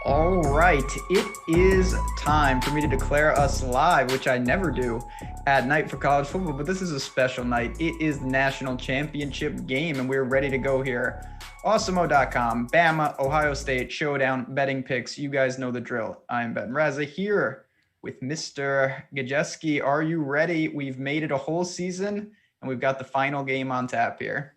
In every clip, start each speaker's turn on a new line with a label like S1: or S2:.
S1: All right, it is time for me to declare us live, which I never do at night for college football, but this is a special night. It is the national championship game, and we're ready to go here. Awesemo.com, Bama, Ohio State, Showdown, betting picks. You guys know the drill. I'm Ben Rasa here with Mr. Gajewski. Are you ready? We've made it a whole season, and we've got the final game on tap here.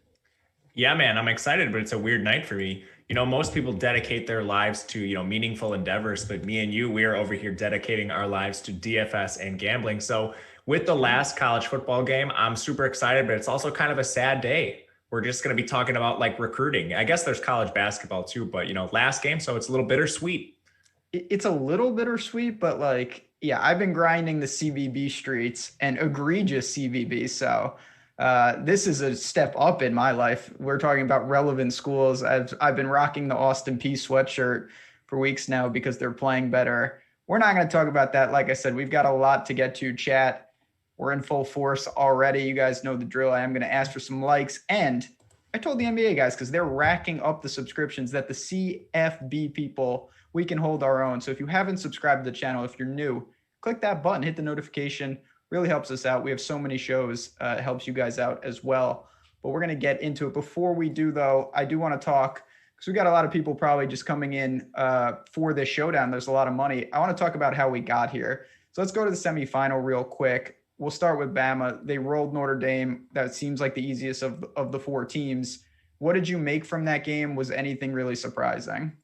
S2: Yeah, man, I'm excited, but it's a weird night for me. Most people dedicate their lives to, meaningful endeavors, but me and you, we are over here dedicating our lives to DFS and gambling. So with the last college football game, I'm super excited, but it's also kind of a sad day. We're just going to be talking about like recruiting. I guess there's college basketball too, but last game. So it's a little bittersweet.
S1: It's a little bittersweet, but I've been grinding the CVB streets and egregious CVB. So this is a step up in my life. We're talking about relevant schools. I've been rocking the Austin P sweatshirt for weeks now because they're playing better. We're not going to talk about that. Like I said, we've got a lot to get to, chat. We're in full force already. You guys know the drill. I am going to ask for some likes. And I told the NBA guys, because they're racking up the subscriptions, that the CFB people, we can hold our own. So if you haven't subscribed to the channel, if you're new, click that button, hit the notification. Really helps us out. We have so many shows. It helps you guys out as well. But we're going to get into it. Before we do, though, I do want to talk, because we got a lot of people probably just coming in for this showdown. There's a lot of money. I want to talk about how we got here. So let's go to the semifinal real quick. We'll start with Bama. They rolled Notre Dame. That seems like the easiest of the four teams. What did you make from that game? Was anything really surprising?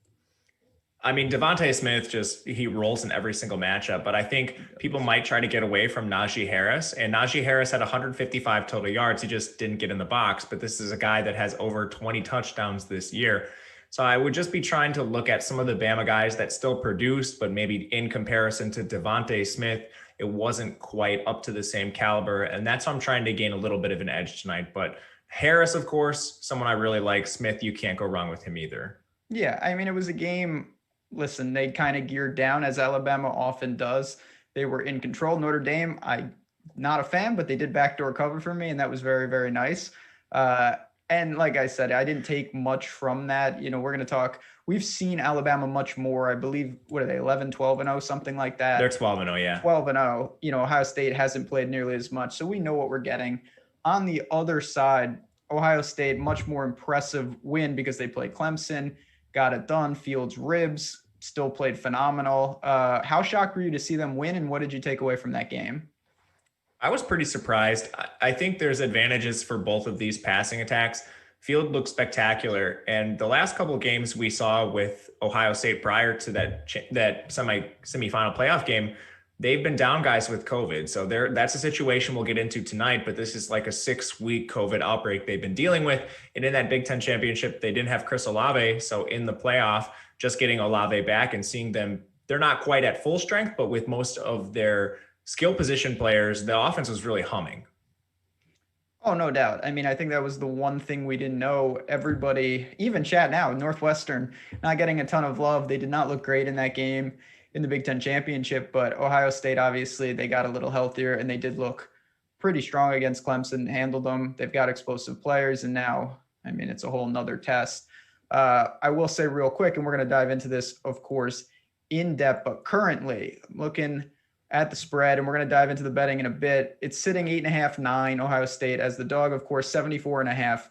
S2: I mean, Devontae Smith he rolls in every single matchup, but I think people might try to get away from Najee Harris. And Najee Harris had 155 total yards. He just didn't get in the box, but this is a guy that has over 20 touchdowns this year. So I would just be trying to look at some of the Bama guys that still produced, but maybe in comparison to Devontae Smith, it wasn't quite up to the same caliber. And that's how I'm trying to gain a little bit of an edge tonight. But Harris, of course, someone I really like. Smith, you can't go wrong with him either.
S1: Yeah, I mean, it was a game. Listen, they kind of geared down, as Alabama often does. They were in control. Notre Dame, I'm not a fan, but they did backdoor cover for me, and that was very, very nice. And like I said, I didn't take much from that. We're going to talk. We've seen Alabama much more. I believe, what are they, 11, 12-0, something like that?
S2: They're 12-0, yeah.
S1: 12-0. Ohio State hasn't played nearly as much, so we know what we're getting. On the other side, Ohio State, much more impressive win because they played Clemson, got it done. Fields ribs, still played phenomenal. How shocked were you to see them win, and what did you take away from that game?
S2: I was pretty surprised. I think there's advantages for both of these passing attacks. Field looked spectacular, and the last couple of games we saw with Ohio State prior to that semifinal playoff game, they've been down guys with COVID. So that's a situation we'll get into tonight, but this is like a 6-week COVID outbreak they've been dealing with. And in that Big Ten championship, they didn't have Chris Olave. So in the playoff, just getting Olave back and seeing them, they're not quite at full strength, but with most of their skill position players, the offense was really humming.
S1: Oh, no doubt. I mean, I think that was the one thing we didn't know. Everybody, even chat now, Northwestern, not getting a ton of love. They did not look great in that game in the Big Ten championship, but Ohio State, obviously, they got a little healthier, and they did look pretty strong against Clemson, handled them. They've got explosive players, and now, I mean, it's a whole nother test. I will say real quick, and we're going to dive into this, of course, in depth, but currently looking at the spread, and we're going to dive into the betting in a bit. It's sitting 8.5, 9, Ohio State as the dog, of course, 74.5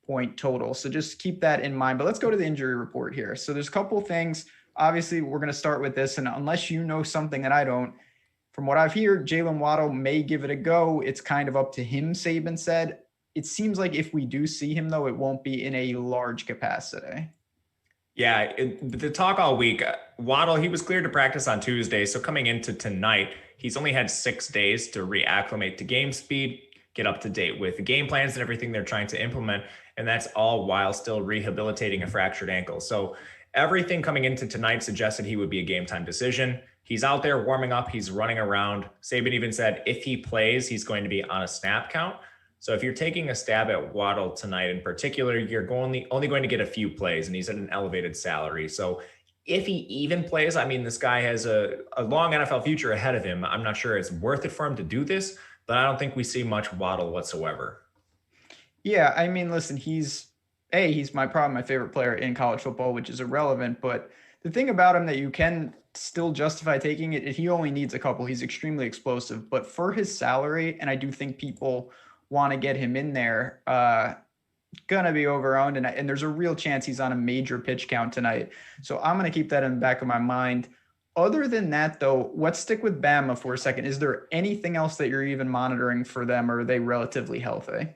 S1: point total. So just keep that in mind. But let's go to the injury report here. So there's a couple things. Obviously, we're going to start with this, and unless you know something that I don't, from what I've heard, Jalen Waddle may give it a go. It's kind of up to him, Saban said. It seems like if we do see him, though, it won't be in a large capacity.
S2: Yeah, the talk all week, Waddle, he was cleared to practice on Tuesday. So coming into tonight, he's only had 6 days to reacclimate to game speed, get up to date with the game plans and everything they're trying to implement. And that's all while still rehabilitating a fractured ankle. So everything coming into tonight suggested he would be a game time decision. He's out there warming up. He's running around. Saban even said if he plays, he's going to be on a snap count. So if you're taking a stab at Waddle tonight in particular, you're only going to get a few plays, and he's at an elevated salary. So if he even plays, I mean, this guy has a long NFL future ahead of him. I'm not sure it's worth it for him to do this, but I don't think we see much Waddle whatsoever.
S1: Yeah, I mean, listen, he's my favorite player in college football, which is irrelevant, but the thing about him that you can still justify taking it, he only needs a couple. He's extremely explosive, but for his salary, and I do think people want to get him in there, gonna be overowned, and there's a real chance he's on a major pitch count tonight. So I'm gonna keep that in the back of my mind. Other than that, though, let's stick with Bama for a second. Is there anything else that you're even monitoring for them, or are they relatively healthy?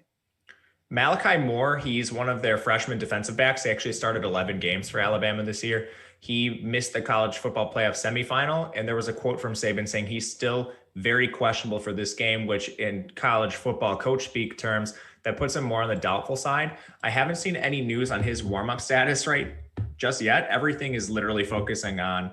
S2: Malachi Moore, he's one of their freshman defensive backs. He actually started 11 games for Alabama this year. He missed the college football playoff semifinal, and there was a quote from Saban saying he's still very questionable for this game, which in college football coach speak terms, that puts him more on the doubtful side. I haven't seen any news on his warm-up status just yet. Everything is literally focusing on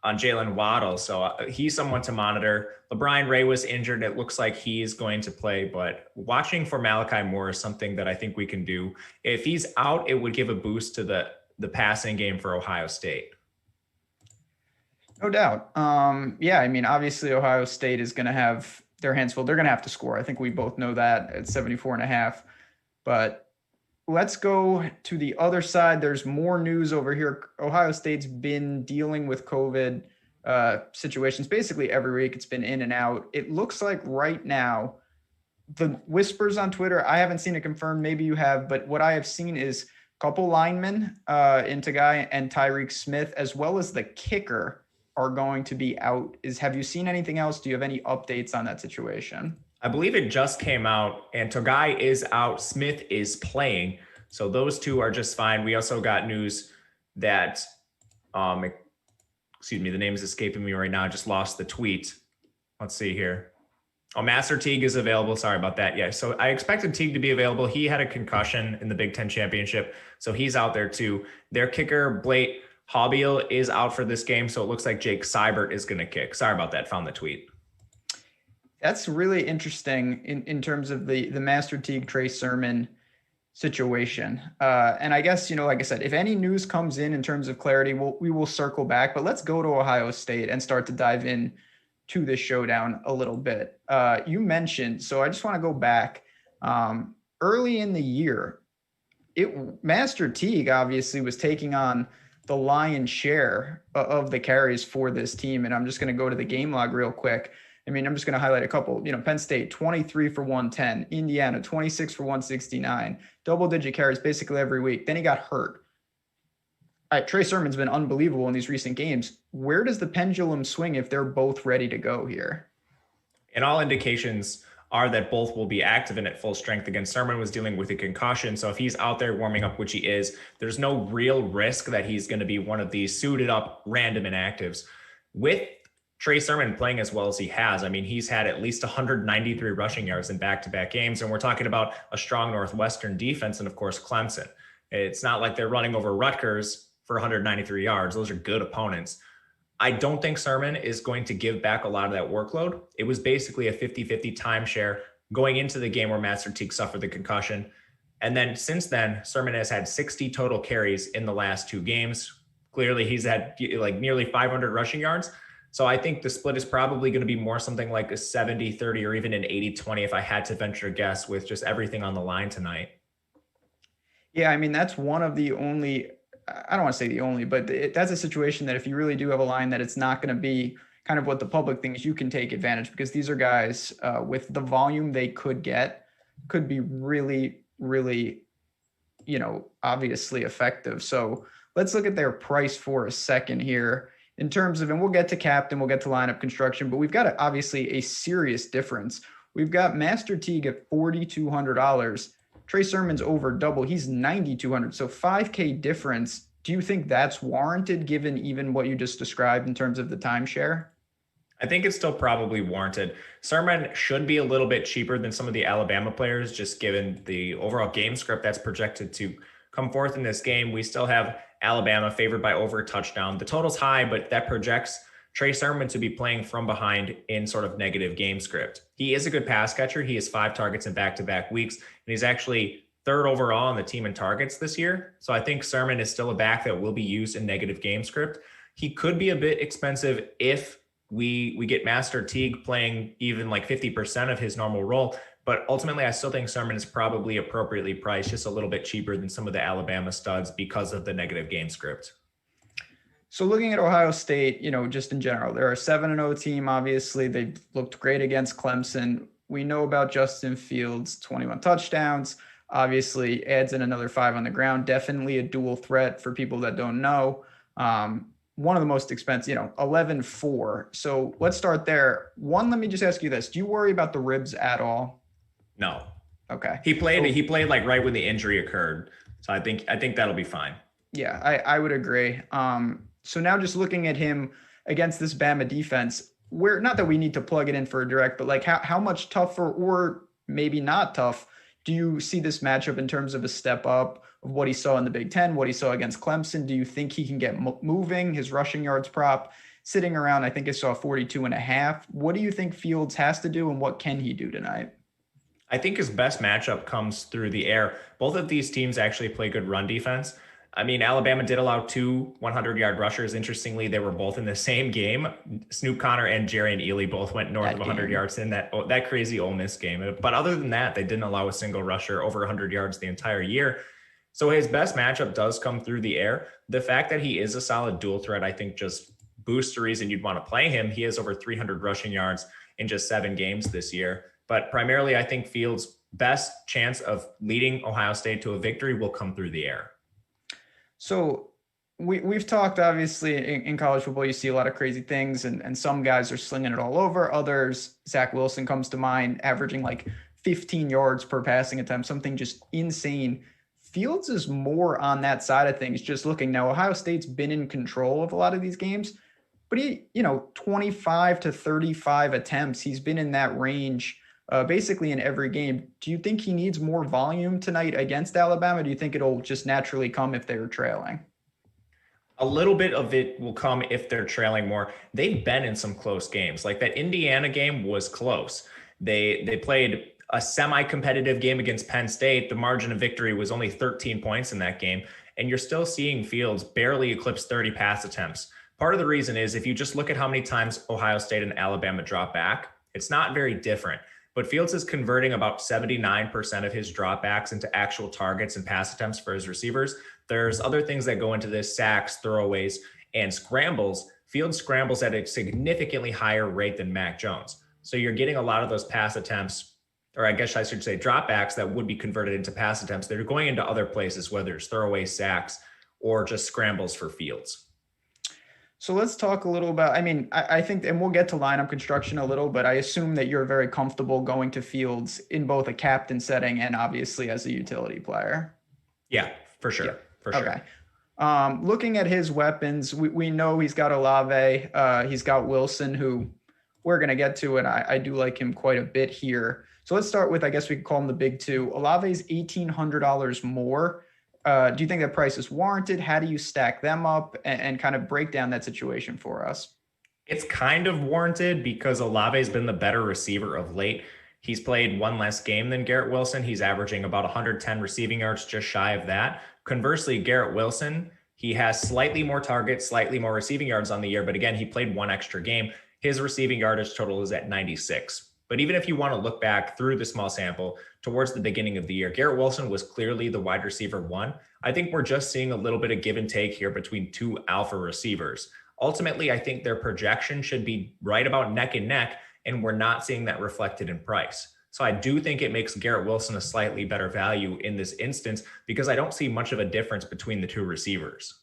S2: Jalen Waddle. So he's someone to monitor. LeBron Ray was injured. It looks like he's going to play, but watching for Malachi Moore is something that I think we can do. If he's out, it would give a boost to the passing game for Ohio State.
S1: No doubt. Yeah, I mean, obviously Ohio State is going to have their hands full. They're going to have to score. I think we both know that at 74.5. But let's go to the other side. There's more news over here. Ohio State's been dealing with COVID situations basically every week. It's been in and out. It looks like right now, the whispers on Twitter, I haven't seen it confirmed. Maybe you have, but what I have seen is a couple linemen, Intagai and Tyreek Smith, as well as the kicker, are going to be out. Have you seen anything else? Do you have any updates on that situation?
S2: I believe it just came out, and Togai is out. Smith is playing. So those two are just fine. We also got news that, the name is escaping me right now. I just lost the tweet. Let's see here. Oh, Master Teague is available. Sorry about that. Yeah, so I expected Teague to be available. He had a concussion in the Big Ten championship, so he's out there too. Their kicker, Blake Hobbiel, is out for this game, so it looks like Jake Seibert is going to kick. Sorry about that. Found the tweet.
S1: That's really interesting in terms of the Master Teague, Trey Sermon situation. And I guess, like I said, if any news comes in terms of clarity, we will circle back. But let's go to Ohio State and start to dive in to this showdown a little bit. You mentioned, so I just want to go back. Early in the year, Master Teague obviously was taking on the lion's share of the carries for this team. And I'm just going to go to the game log real quick. I mean, I'm just going to highlight a couple. Penn State, 23 for 110. Indiana, 26 for 169. Double-digit carries basically every week. Then he got hurt. All right, Trey Sermon's been unbelievable in these recent games. Where does the pendulum swing if they're both ready to go here?
S2: And all indications are that both will be active and at full strength. Again, Sermon was dealing with a concussion, so if he's out there warming up, which he is, there's no real risk that he's going to be one of these suited up random inactives. With Trey Sermon playing as well as he has, I mean, he's had at least 193 rushing yards in back-to-back games, and we're talking about a strong Northwestern defense and, of course, Clemson. It's not like they're running over Rutgers for 193 yards. Those are good opponents. I don't think Sermon is going to give back a lot of that workload. It was basically a 50-50 timeshare going into the game where Master Teague suffered the concussion. And then since then, Sermon has had 60 total carries in the last two games. Clearly, he's had nearly 500 rushing yards. So I think the split is probably going to be more something like a 70-30 or even an 80-20 if I had to venture a guess with just everything on the line tonight.
S1: Yeah, I mean, that's one of the only, I don't want to say the only, but that's a situation that if you really do have a line that it's not going to be kind of what the public thinks, you can take advantage, because these are guys with the volume they could get could be really, really, obviously effective. So let's look at their price for a second here in terms of, and we'll get to captain, we'll get to lineup construction, but we've got obviously a serious difference. We've got Master Teague at $4,200. Trey Sermon's over double. He's $9,200. So $5K difference. Do you think that's warranted given even what you just described in terms of the timeshare?
S2: I think it's still probably warranted. Sermon should be a little bit cheaper than some of the Alabama players, just given the overall game script that's projected to come forth in this game. We still have Alabama favored by over a touchdown. The total's high, but that projects Trey Sermon to be playing from behind in sort of negative game script. He is a good pass catcher. He has 5 targets in back-to-back weeks, and he's actually third overall on the team in targets this year. So I think Sermon is still a back that will be used in negative game script. He could be a bit expensive if we get Master Teague playing even like 50% of his normal role. But ultimately, I still think Sermon is probably appropriately priced, just a little bit cheaper than some of the Alabama studs because of the negative game script.
S1: So looking at Ohio State, just in general, they're a 7-0 team. Obviously, they looked great against Clemson. We know about Justin Fields, 21 touchdowns. Obviously, adds in another 5 on the ground. Definitely a dual threat for people that don't know. One of the most expensive, 11-4. So let's start there. One, let me just ask you this. Do you worry about the ribs at all?
S2: No.
S1: Okay.
S2: He played like right when the injury occurred. So I think that'll be fine.
S1: Yeah, I would agree. So now just looking at him against this Bama defense, where not that we need to plug it in for a direct, but like how much tougher or maybe not tough do you see this matchup in terms of a step up of what he saw in the Big Ten, what he saw against Clemson? Do you think he can get moving? His rushing yards prop sitting around, I think I saw 42.5. What do you think Fields has to do and what can he do tonight?
S2: I think his best matchup comes through the air. Both of these teams actually play good run defense. I mean, Alabama did allow 2 100-yard rushers. Interestingly, they were both in the same game. Snoop Connor and Jerry and Ely both went north of 100 yards in that crazy Ole Miss game. But other than that, they didn't allow a single rusher over 100 yards the entire year. So his best matchup does come through the air. The fact that he is a solid dual threat, I think, just boosts the reason you'd want to play him. He has over 300 rushing yards in just 7 games this year. But primarily, I think Fields' best chance of leading Ohio State to a victory will come through the air.
S1: So we've talked, obviously, in college football, you see a lot of crazy things, and some guys are slinging it all over. Others, Zach Wilson comes to mind, averaging like 15 yards per passing attempt, something just insane. Fields is more on that side of things, just looking now. Ohio State's been in control of a lot of these games, but he, 25 to 35 attempts, he's been in that range basically in every game. Do you think he needs more volume tonight against Alabama? Do you think it'll just naturally come if they're trailing?
S2: A little bit of it will come if they're trailing more. They've been in some close games. Like that Indiana game was close. They played a semi-competitive game against Penn State. The margin of victory was only 13 points in that game. And you're still seeing Fields barely eclipse 30 pass attempts. Part of the reason is if you just look at how many times Ohio State and Alabama drop back, it's not very different. But Fields is converting about 79% of his dropbacks into actual targets and pass attempts for his receivers. There's other things that go into this: sacks, throwaways, and scrambles. Fields scrambles at a significantly higher rate than Mac Jones. So you're getting a lot of those pass attempts, or I guess I should say dropbacks, that would be converted into pass attempts that are going into other places, whether it's throwaways, sacks, or just scrambles for Fields.
S1: So let's talk a little about, I think, and we'll get to lineup construction a little, but I assume that you're very comfortable going to Fields in both a captain setting and obviously as a utility player.
S2: Yeah, for sure. Yeah. For sure.
S1: Okay. Looking at his weapons, we know he's got Olave. He's got Wilson, who we're going to get to, and I do like him quite a bit here. So let's start with, I guess we could call him the big two. Olave's $1,800 more. Do you think that price is warranted? How do you stack them up and kind of break down that situation for us?
S2: It's kind of warranted because Olave's been the better receiver of late. He's played one less game than Garrett Wilson. He's averaging about 110 receiving yards, just shy of that. Conversely, Garrett Wilson, he has slightly more targets, slightly more receiving yards on the year. But again, he played one extra game. His receiving yardage total is at 96. But even if you want to look back through the small sample towards the beginning of the year, Garrett Wilson was clearly the wide receiver 1. I think we're just seeing a little bit of give and take here between two alpha receivers. Ultimately, I think their projection should be right about neck and neck, and we're not seeing that reflected in price. So I do think it makes Garrett Wilson a slightly better value in this instance because I don't see much of a difference between the two receivers.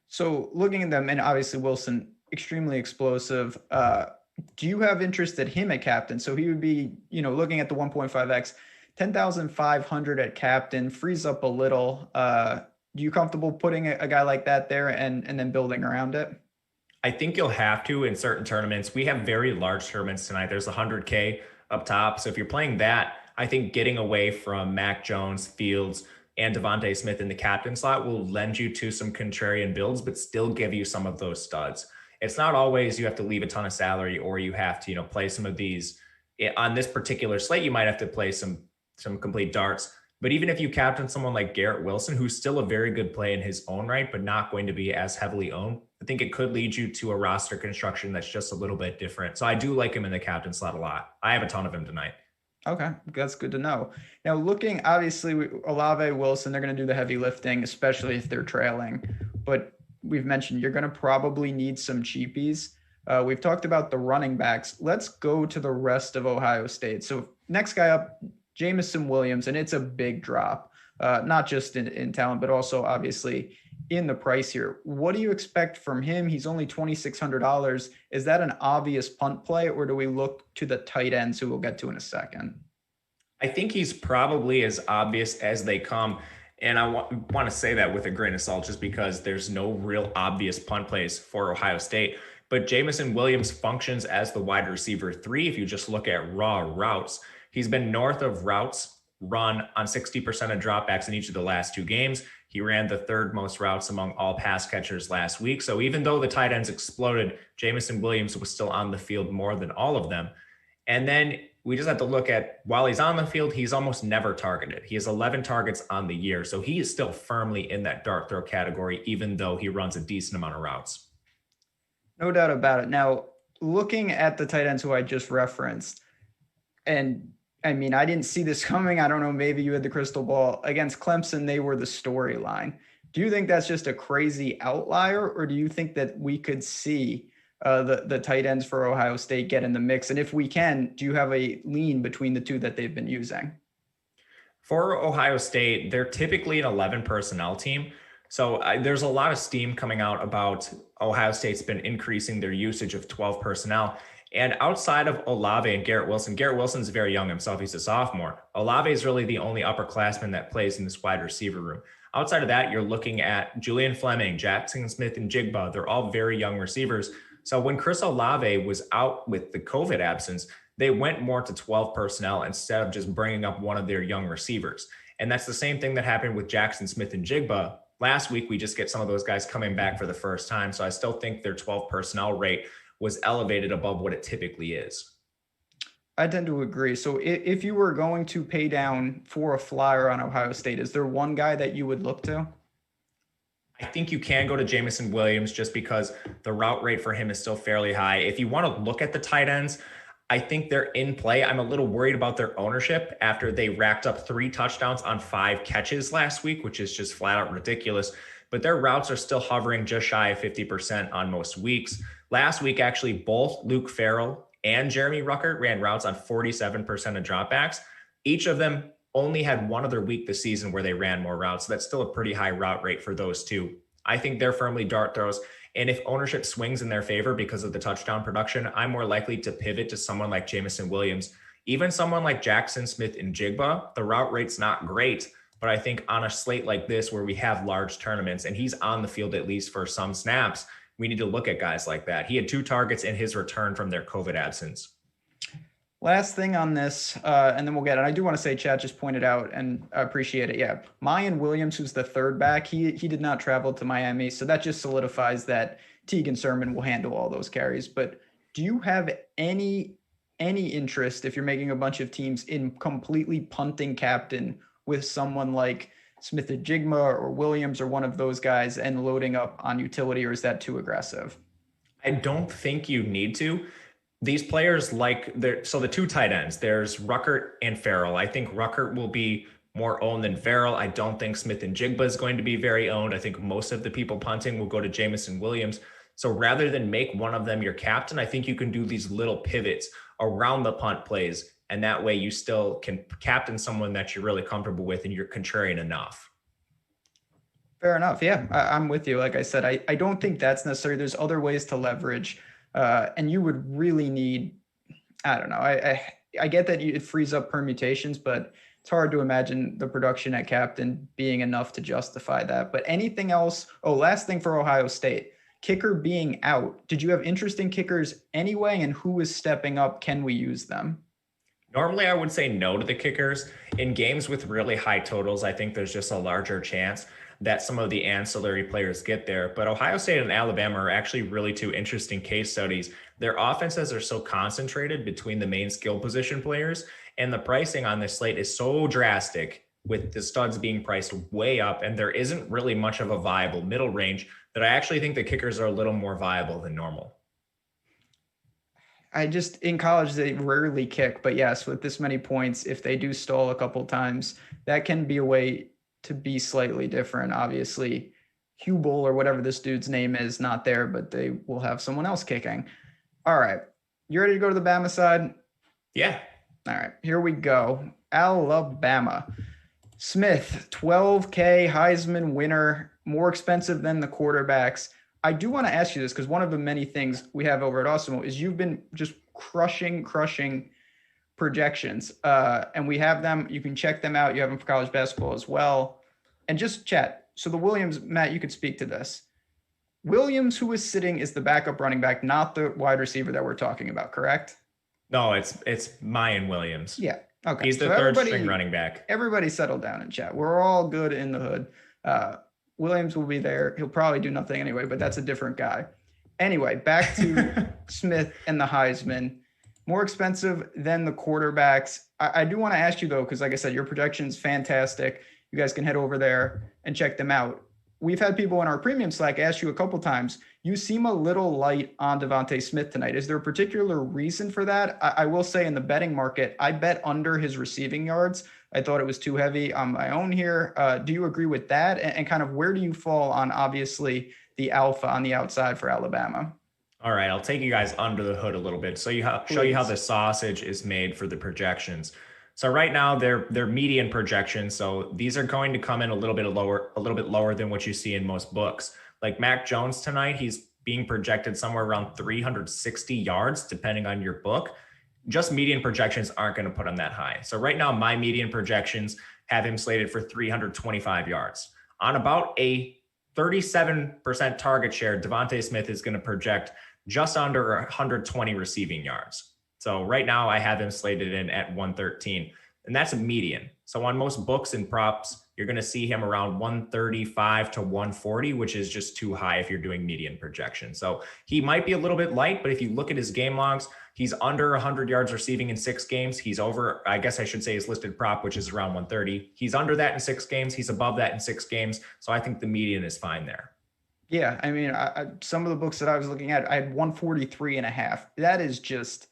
S1: So looking at them, and obviously Wilson, extremely explosive. Do you have interest at him at captain? So he would be, looking at the 1.5x, 10,500 at captain, frees up a little. Do you comfortable putting a guy like that there and then building around it?
S2: I think you'll have to in certain tournaments. We have very large tournaments tonight. There's 100K up top. So if you're playing that, I think getting away from Mac Jones, Fields, and Devontae Smith in the captain slot will lend you to some contrarian builds, but still give you some of those studs. It's not always you have to leave a ton of salary or you have to, play some of these on this particular slate. You might have to play some complete darts. But even if you captain someone like Garrett Wilson, who's still a very good play in his own right, but not going to be as heavily owned, I think it could lead you to a roster construction that's just a little bit different. So I do like him in the captain slot a lot. I have a ton of him tonight.
S1: Okay, that's good to know. Now, looking, obviously, Olave, Wilson, they're going to do the heavy lifting, especially if they're trailing. But we've mentioned you're going to probably need some cheapies. We've talked about the running backs. Let's go to the rest of Ohio State. So next guy up, Jamison Williams, and it's a big drop, not just in talent, but also obviously in the price here. What do you expect from him? He's only $2,600. Is that an obvious punt play, or do we look to the tight ends who we'll get to in a second?
S2: I think he's probably as obvious as they come. And I want to say that with a grain of salt, just because there's no real obvious punt plays for Ohio State. But Jamison Williams functions as the wide receiver 3. If you just look at raw routes, he's been north of routes run on 60% of dropbacks in each of the last 2 games. He ran the 3rd most routes among all pass catchers last week. So even though the tight ends exploded, Jamison Williams was still on the field more than all of them. And then we just have to look at, while he's on the field, he's almost never targeted. He has 11 targets on the year. So he is still firmly in that dart throw category, even though he runs a decent amount of routes.
S1: No doubt about it. Now, looking at the tight ends who I just referenced, and I mean, I didn't see this coming. I don't know, maybe you had the crystal ball. Against Clemson, they were the storyline. Do you think that's just a crazy outlier, or do you think that we could see the tight ends for Ohio State get in the mix? And if we can, do you have a lean between the two that they've been using?
S2: For Ohio State, they're typically an 11 personnel team. So there's a lot of steam coming out about Ohio State's been increasing their usage of 12 personnel. And outside of Olave and Garrett Wilson's very young himself. He's a sophomore. Olave is really the only upperclassman that plays in this wide receiver room. Outside of that, you're looking at Julian Fleming, Jackson Smith-Njigba. They're all very young receivers. So when Chris Olave was out with the COVID absence, they went more to 12 personnel instead of just bringing up one of their young receivers. And that's the same thing that happened with Jackson Smith-Njigba. Last week, we just get some of those guys coming back for the first time. So I still think their 12 personnel rate was elevated above what it typically is.
S1: I tend to agree. So if you were going to pay down for a flyer on Ohio State, is there one guy that you would look to?
S2: I think you can go to Jamison Williams just because the route rate for him is still fairly high. If you want to look at the tight ends, I think they're in play. I'm a little worried about their ownership after they racked up 3 touchdowns on 5 catches last week, which is just flat out ridiculous. But their routes are still hovering just shy of 50% on most weeks. Last week, actually, both Luke Farrell and Jeremy Ruckert ran routes on 47% of dropbacks. Each of them only had one other week this season where they ran more routes. So that's still a pretty high route rate for those two. I think they're firmly dart throws. And if ownership swings in their favor because of the touchdown production, I'm more likely to pivot to someone like Jamison Williams. Even someone like Jackson Smith-Njigba, the route rate's not great, but I think on a slate like this where we have large tournaments and he's on the field at least for some snaps, we need to look at guys like that. He had 2 targets in his return from their COVID absence.
S1: Last thing on this, and then we'll get it. I do want to say, Chad just pointed out, and I appreciate it. Yeah, Mayan Williams, who's the 3rd back, he did not travel to Miami, so that just solidifies that Tegan Sermon will handle all those carries. But do you have any interest, if you're making a bunch of teams, in completely punting captain with someone like Smith-Njigba or Williams or one of those guys and loading up on utility, or is that too aggressive?
S2: I don't think you need to. These players so the 2 tight ends, there's Ruckert and Farrell. I think Ruckert will be more owned than Farrell. I don't think Smith-Njigba is going to be very owned. I think most of the people punting will go to Jamison Williams. So rather than make one of them your captain, I think you can do these little pivots around the punt plays. And that way you still can captain someone that you're really comfortable with and you're contrarian enough.
S1: Fair enough. Yeah, I'm with you. Like I said, I don't think that's necessary. There's other ways to leverage. And you would really need, I don't know, I get that it frees up permutations, but it's hard to imagine the production at captain being enough to justify that. But anything else? Oh, last thing for Ohio State, kicker being out. Did you have interest in kickers anyway? And who is stepping up? Can we use them?
S2: Normally, I would say no to the kickers. In games with really high totals, I think there's just a larger chance that some of the ancillary players get there. But Ohio State and Alabama are actually really 2 interesting case studies. Their offenses are so concentrated between the main skill position players, and the pricing on this slate is so drastic with the studs being priced way up, and there isn't really much of a viable middle range that I actually think the kickers are a little more viable than normal.
S1: In college, they rarely kick, but yes, with this many points, if they do stall a couple times, that can be a way to be slightly different. Obviously, Hubel or whatever this dude's name is not there, but they will have someone else kicking. All right. You ready to go to the Bama side?
S2: Yeah.
S1: All right. Here we go. Alabama. Smith, 12K Heisman winner, more expensive than the quarterbacks. I do want to ask you this because one of the many things we have over at Awesemo is you've been just crushing projections. And we have them. You can check them out. You have them for college basketball as well. And just chat. So the Williams, Matt, you could speak to this. Williams, who is sitting, is the backup running back, not the wide receiver that we're talking about, correct?
S2: No, it's Mayan Williams.
S1: Yeah. Okay.
S2: He's the third string running back.
S1: Everybody settle down and chat. We're all good in the hood. Williams will be there. He'll probably do nothing anyway, but that's a different guy. Anyway, back to Smith and the Heisman. More expensive than the quarterbacks. I do want to ask you, though, because like I said, your projection's fantastic. You guys can head over there and check them out. We've had people in our premium Slack ask you a couple times, you seem a little light on DeVonta Smith tonight. Is there a particular reason for that? I will say in the betting market, I bet under his receiving yards. I thought it was too heavy on my own here. Do you agree with that? And kind of where do you fall on, obviously, the alpha on the outside for Alabama?
S2: All right, I'll take you guys under the hood a little bit. So show you how the sausage is made for the projections. So right now they're median projections. So these are going to come in a little bit lower than what you see in most books. Like Mac Jones tonight, he's being projected somewhere around 360 yards, depending on your book. Just median projections aren't going to put him that high. So right now, my median projections have him slated for 325 yards. On about a 37% target share, DeVonta Smith is going to project just under 120 receiving yards. So right now I have him slated in at 113, and that's a median. So on most books and props, you're going to see him around 135 to 140, which is just too high if you're doing median projection. So he might be a little bit light, but if you look at his game logs, he's under 100 yards receiving in 6 games. He's over, I guess I should say his listed prop, which is around 130. He's under that in 6 games. He's above that in 6 games. So I think the median is fine there.
S1: Yeah. I mean, some of the books that I was looking at, I had 143.5. That is just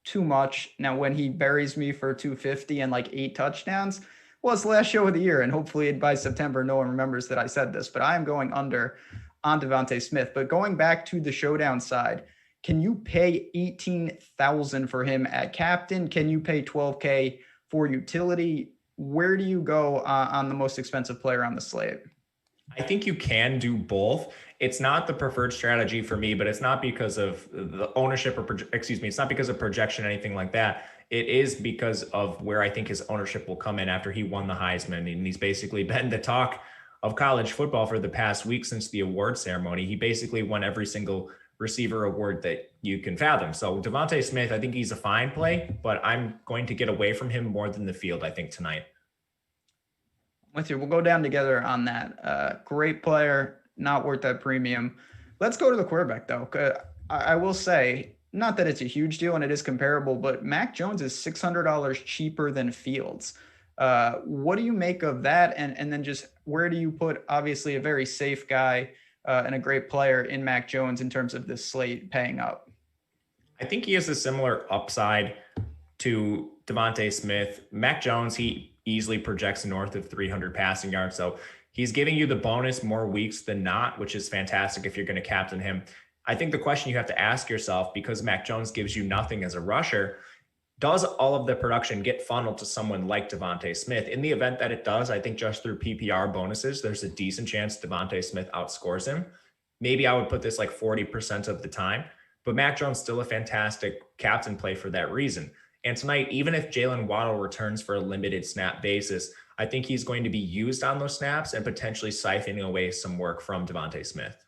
S1: too much. Now, when he buries me for 250 and like 8 touchdowns, well, it's the last show of the year, and hopefully by September, no one remembers that I said this, but I am going under on DeVonta Smith. But going back to the Showdown side, can you pay $18,000 for him at captain? Can you pay $12K for utility? Where do you go on the most expensive player on the slate?
S2: I think you can do both. It's not the preferred strategy for me, but it's not because of the ownership it's not because of projection, anything like that. It is because of where I think his ownership will come in after he won the Heisman. And he's basically been the talk of college football for the past week since the award ceremony. He basically won every single receiver award that you can fathom. So DeVonta Smith, I think he's a fine play, but I'm going to get away from him more than the field, I think, tonight.
S1: With you. We'll go down together on that. Great player, not worth that premium. Let's go to the quarterback, though. I will say, not that it's a huge deal and it is comparable, but Mac Jones is $600 cheaper than Fields. What do you make of that? And then just where do you put, obviously, a very safe guy and a great player in Mac Jones in terms of this slate paying up?
S2: I think he has a similar upside to DeVonta Smith. Mac Jones, he easily projects north of 300 passing yards. So he's giving you the bonus more weeks than not, which is fantastic if you're going to captain him. I think the question you have to ask yourself, because Mac Jones gives you nothing as a rusher, does all of the production get funneled to someone like DeVonta Smith? In the event that it does, I think just through PPR bonuses, there's a decent chance DeVonta Smith outscores him. Maybe I would put this like 40% of the time, but Mac Jones still a fantastic captain play for that reason. And tonight, even if Jalen Waddle returns for a limited snap basis, I think he's going to be used on those snaps and potentially siphoning away some work from DeVonta Smith.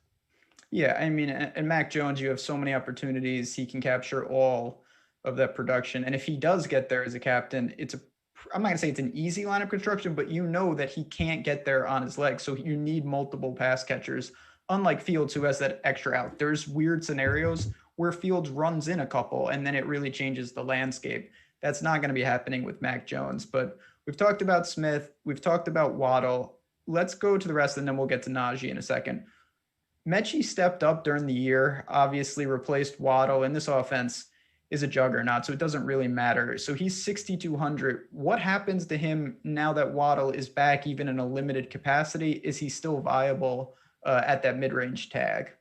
S1: Yeah, I mean, and Mac Jones, you have so many opportunities. He can capture all of that production. And if he does get there as a captain, I'm not going to say it's an easy line of construction, but you know that he can't get there on his legs. So you need multiple pass catchers, unlike Fields, who has that extra out. There's weird scenarios where Fields runs in a couple and then it really changes the landscape. That's not going to be happening with Mac Jones. But we've talked about Smith. We've talked about Waddle. Let's go to the rest and then we'll get to Najee in a second. Mechie stepped up during the year, obviously replaced Waddle, and this offense is a juggernaut, so it doesn't really matter. So he's 6,200. What happens to him now that Waddle is back, even in a limited capacity? Is he still viable at that mid-range tag.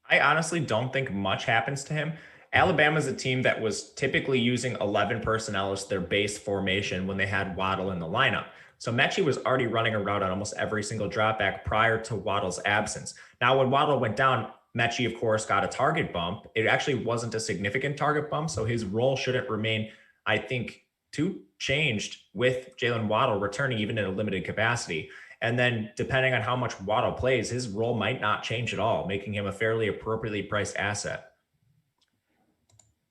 S2: I honestly don't think much happens to him. Alabama's a team that was typically using 11 personnel as their base formation when they had Waddle in the lineup. So Mechie was already running a route on almost every single dropback prior to Waddle's absence. Now, when Waddle went down, Mechie, of course, got a target bump. It actually wasn't a significant target bump, so his role shouldn't remain, I think, too changed with Jalen Waddle returning even in a limited capacity. And then depending on how much Waddle plays, his role might not change at all, making him a fairly appropriately priced asset.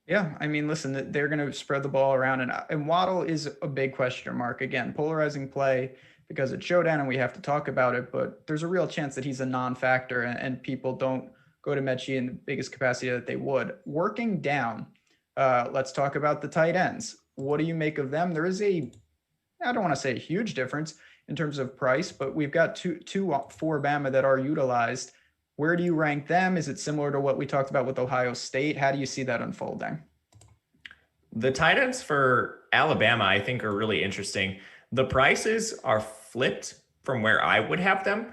S1: Yeah, I mean, listen, they're going to spread the ball around, and Waddle is a big question mark. Again, polarizing play because it's Showdown and we have to talk about it, but there's a real chance that he's a non-factor and people don't go to Mechie in the biggest capacity that they would. Working down, let's talk about the tight ends. What do you make of them? There is I don't want to say a huge difference in terms of price, but we've got two for Bama that are utilized. Where do you rank them? Is it similar to what we talked about with Ohio State? How do you see that unfolding?
S2: The tight ends for Alabama, I think, are really interesting. The prices are flipped from where I would have them.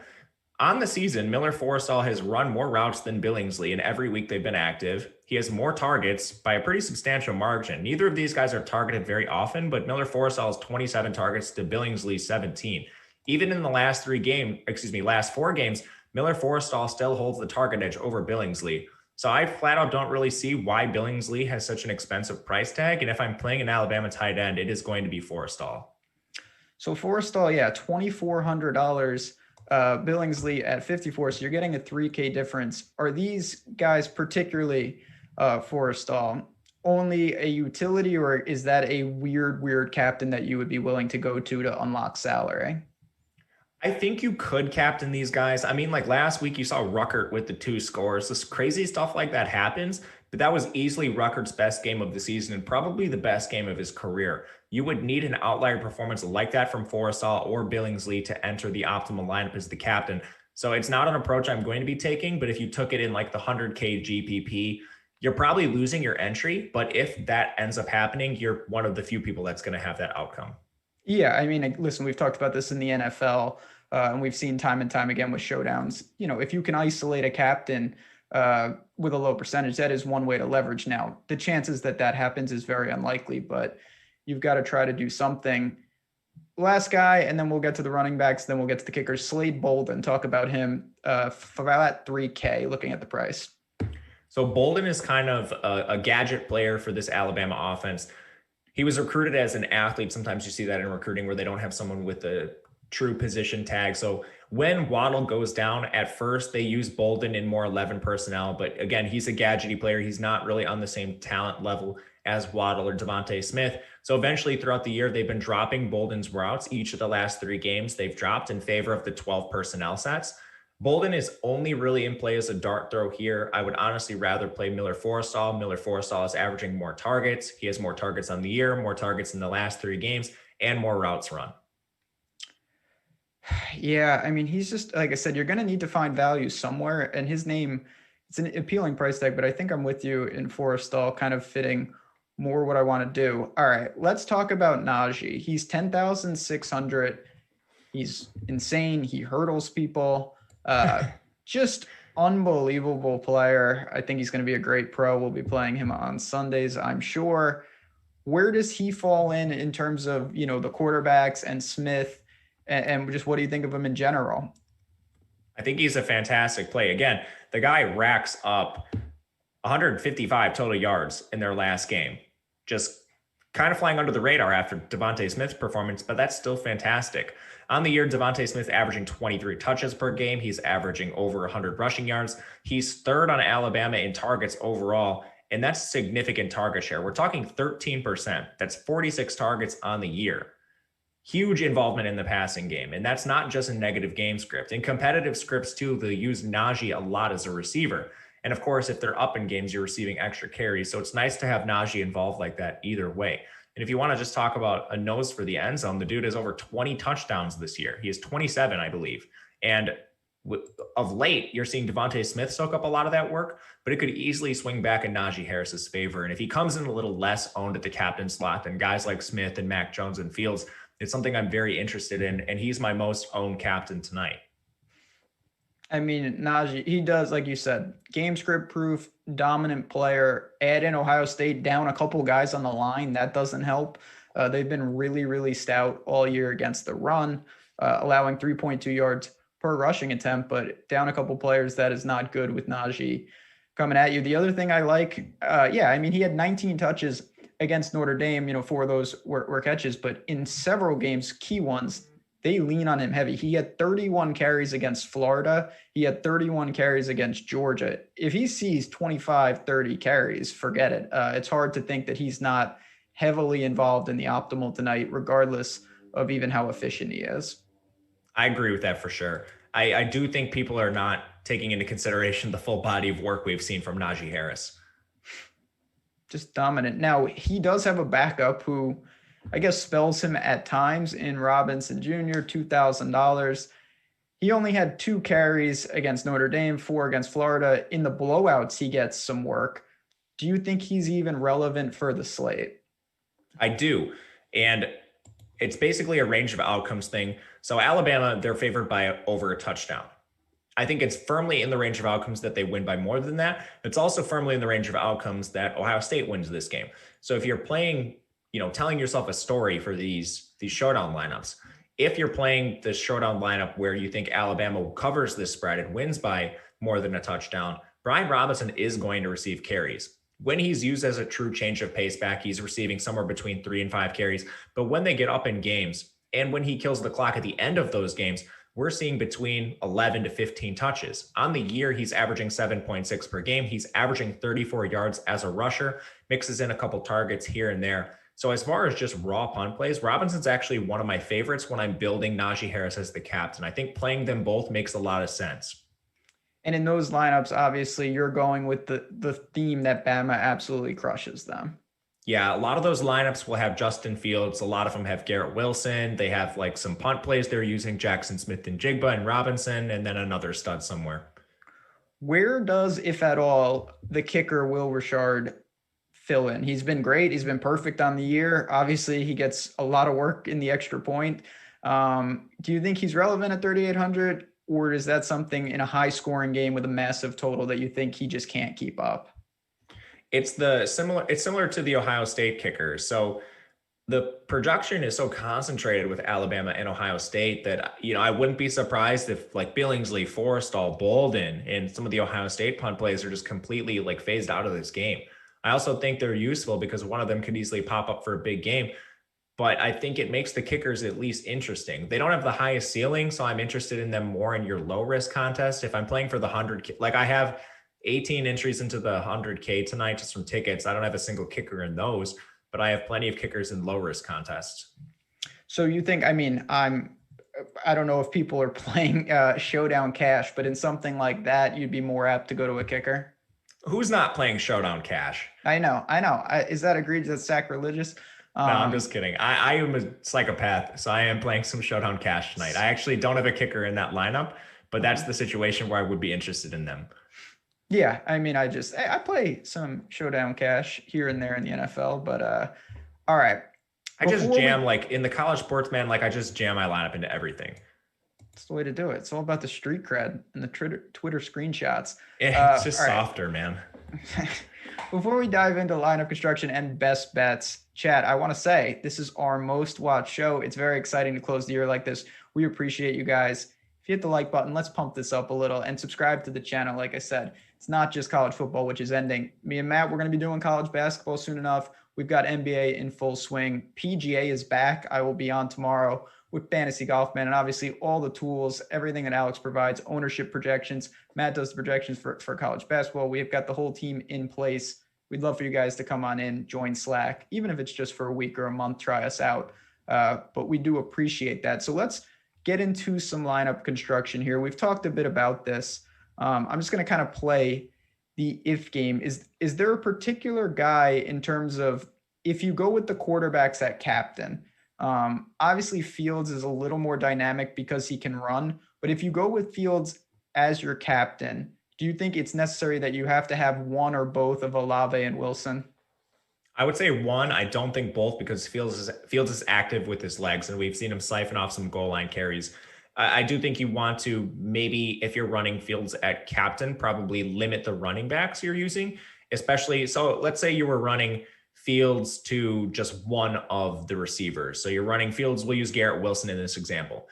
S2: On the season, Miller Forristall has run more routes than Billingsley, and every week they've been active. He has more targets by a pretty substantial margin. Neither of these guys are targeted very often, but Miller Forristall has 27 targets to Billingsley's 17. Even in the last four games, Miller Forristall still holds the target edge over Billingsley. So I flat out don't really see why Billingsley has such an expensive price tag. And if I'm playing an Alabama tight end, it is going to be Forristall.
S1: So Forristall, yeah, $2,400. Billingsley at 54. So you're getting a $3K difference. Are these guys, particularly Forristall, only a utility, or is that a weird captain that you would be willing to go to unlock salary?
S2: I think you could captain these guys. I mean, like last week, you saw Ruckert with the 2 scores. This crazy stuff like that happens, but that was easily Ruckert's best game of the season and probably the best game of his career. You would need an outlier performance like that from Forristall or Billingsley to enter the optimal lineup as the captain. So it's not an approach I'm going to be taking, but if you took it in like the 100K GPP, you're probably losing your entry. But if that ends up happening, you're one of the few people that's going to have that outcome.
S1: Yeah, I mean, listen, we've talked about this in the NFL, and we've seen time and time again with showdowns. You know, if you can isolate a captain with a low percentage, that is one way to leverage. Now, the chances that happens is very unlikely, but you've got to try to do something. Last guy, and then we'll get to the running backs, then we'll get to the kickers. Slade Bolden, talk about him for about $3K, looking at the price.
S2: So Bolden is kind of a gadget player for this Alabama offense. He was recruited as an athlete. Sometimes you see that in recruiting where they don't have someone with a true position tag. So when Waddle goes down at first, they use Bolden in more 11 personnel. But again, he's a gadgety player. He's not really on the same talent level as Waddle or Devontae Smith. So eventually throughout the year, they've been dropping Bolden's routes. Each of the last 3 games they've dropped in favor of the 12 personnel sets. Bolden is only really in play as a dart throw here. I would honestly rather play Miller Forristall. Miller Forristall is averaging more targets. He has more targets on the year, more targets in the last 3 games, and more routes run.
S1: Yeah, I mean, he's just, like I said, you're going to need to find value somewhere. And his name, it's an appealing price tag, but I think I'm with you in Forristall kind of fitting more what I want to do. All right, let's talk about Najee. He's 10,600. He's insane. He hurdles people. Just unbelievable player. I think he's going to be a great pro. We'll be playing him on Sundays, I'm sure. Where does he fall in terms of, the quarterbacks and Smith, and just what do you think of him in general?
S2: I think he's a fantastic play. Again, the guy racks up 155 total yards in their last game. Just kind of flying under the radar after Devontae Smith's performance, but that's still fantastic. On the year, Devontae Smith averaging 23 touches per game. He's averaging over 100 rushing yards. He's 3rd on Alabama in targets overall, and that's significant target share. We're talking 13%. That's 46 targets on the year. Huge involvement in the passing game, and that's not just a negative game script. In competitive scripts, too, they use Najee a lot as a receiver. And, of course, if they're up in games, you're receiving extra carries. So it's nice to have Najee involved like that either way. And if you want to just talk about a nose for the end zone, the dude has over 20 touchdowns this year. He has 27, I believe. And of late, you're seeing Devontae Smith soak up a lot of that work, but it could easily swing back in Najee Harris's favor. And if he comes in a little less owned at the captain slot than guys like Smith and Mac Jones and Fields, it's something I'm very interested in. And he's my most owned captain tonight.
S1: I mean, Najee, he does, like you said, game script proof, dominant player. Add in Ohio State down a couple guys on the line. That doesn't help. They've been really, really stout all year against the run, allowing 3.2 yards per rushing attempt, but down a couple players, that is not good with Najee coming at you. The other thing I like, I mean, he had 19 touches against Notre Dame, 4 of those were catches, but in several games, key ones, they lean on him heavy. He had 31 carries against Florida. He had 31 carries against Georgia. If he sees 25, 30 carries, forget it. It's hard to think that he's not heavily involved in the optimal tonight, regardless of even how efficient he is.
S2: I agree with that for sure. I do think people are not taking into consideration the full body of work we've seen from Najee Harris.
S1: Just dominant. Now, he does have a backup who I guess spells him at times in Robinson Jr., $2,000. He only had 2 carries against Notre Dame, 4 against Florida. In the blowouts, he gets some work. Do you think he's even relevant for the slate?
S2: I do. And it's basically a range of outcomes thing. So Alabama, they're favored by over a touchdown. I think it's firmly in the range of outcomes that they win by more than that. It's also firmly in the range of outcomes that Ohio State wins this game. So if you're playing, telling yourself a story for these showdown lineups, if you're playing the showdown lineup where you think Alabama covers this spread and wins by more than a touchdown, Brian Robinson is going to receive carries. When he's used as a true change of pace back, he's receiving somewhere between 3 and 5 carries. But when they get up in games and when he kills the clock at the end of those games, we're seeing between 11 to 15 touches. On the year, he's averaging 7.6 per game. He's averaging 34 yards as a rusher, mixes in a couple targets here and there. So as far as just raw punt plays, Robinson's actually one of my favorites when I'm building Najee Harris as the captain. I think playing them both makes a lot of sense.
S1: And in those lineups, obviously, you're going with the theme that Bama absolutely crushes them.
S2: Yeah, a lot of those lineups will have Justin Fields. A lot of them have Garrett Wilson. They have like some punt plays they're using, Jackson Smith and Jigba and Robinson, and then another stud somewhere.
S1: Where does, if at all, the kicker Will Richard fill in? He's been great. He's been perfect on the year. Obviously, he gets a lot of work in the extra point. Do you think he's relevant at 3,800, or is that something in a high-scoring game with a massive total that you think he just can't keep up?
S2: It's similar to the Ohio State kicker. So the production is so concentrated with Alabama and Ohio State that, I wouldn't be surprised if like Billingsley, Forrestall, Bolden, and some of the Ohio State punt plays are just completely like phased out of this game. I also think they're useful because one of them could easily pop up for a big game, but I think it makes the kickers at least interesting. They don't have the highest ceiling, so I'm interested in them more in your low risk contest. If I'm playing for the 100, like I have 18 entries into the 100K tonight just from tickets. I don't have a single kicker in those, but I have plenty of kickers in low risk contests.
S1: So you think, I don't know if people are playing Showdown Cash, but in something like that, you'd be more apt to go to a kicker?
S2: Who's not playing Showdown Cash?
S1: I know. Is that egregious? That's sacrilegious?
S2: No, I'm just kidding. I am a psychopath, so I am playing some Showdown Cash tonight. I actually don't have a kicker in that lineup, but that's the situation where I would be interested in them.
S1: Yeah, I play some Showdown Cash here and there in the NFL, but all right.
S2: I just jam like in the college sports, man. Like I just jam my lineup into everything.
S1: It's the way to do it. It's all about the street cred and the Twitter screenshots.
S2: It's just softer, man.
S1: Before we dive into lineup construction and best bets, chat, I want to say this is our most watched show. It's very exciting to close the year like this. We appreciate you guys. If you hit the like button, let's pump this up a little and subscribe to the channel. Like I said, it's not just college football, which is ending. Me and Matt, we're going to be doing college basketball soon enough. We've got NBA in full swing. PGA is back. I will be on tomorrow with Fantasy Golf Man, and obviously all the tools, everything that Alex provides, ownership projections. Matt does the projections for college basketball. We've got the whole team in place. We'd love for you guys to come on in, join Slack, even if it's just for a week or a month, try us out. But we do appreciate that. So let's get into some lineup construction here. We've talked a bit about this. I'm just going to kind of play the if game. Is there a particular guy in terms of if you go with the quarterbacks at captain? Obviously, Fields is a little more dynamic because he can run. But if you go with Fields as your captain, do you think it's necessary that you have to have one or both of Olave and Wilson?
S2: I would say one. I don't think both because Fields is active with his legs, and we've seen him siphon off some goal line carries I do think you want to maybe, if you're running Fields at captain, probably limit the running backs you're using, especially. So let's say you were running Fields to just one of the receivers. So you're running Fields, we'll use Garrett Wilson in this example.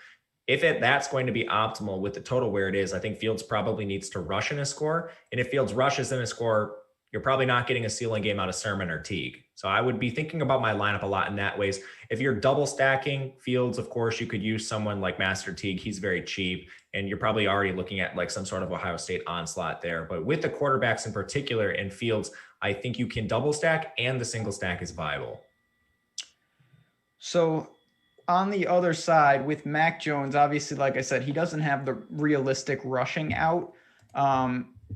S2: If that's going to be optimal with the total where it is, I think Fields probably needs to rush in a score. And if Fields rushes in a score, you're probably not getting a ceiling game out of Sermon or Teague. So I would be thinking about my lineup a lot in that ways. If you're double stacking Fields, of course, you could use someone like Master Teague. He's very cheap, and you're probably already looking at like some sort of Ohio State onslaught there. But with the quarterbacks in particular and Fields, I think you can double stack, and the single stack is viable.
S1: So on the other side with Mac Jones, obviously, like I said, he doesn't have the realistic rushing out.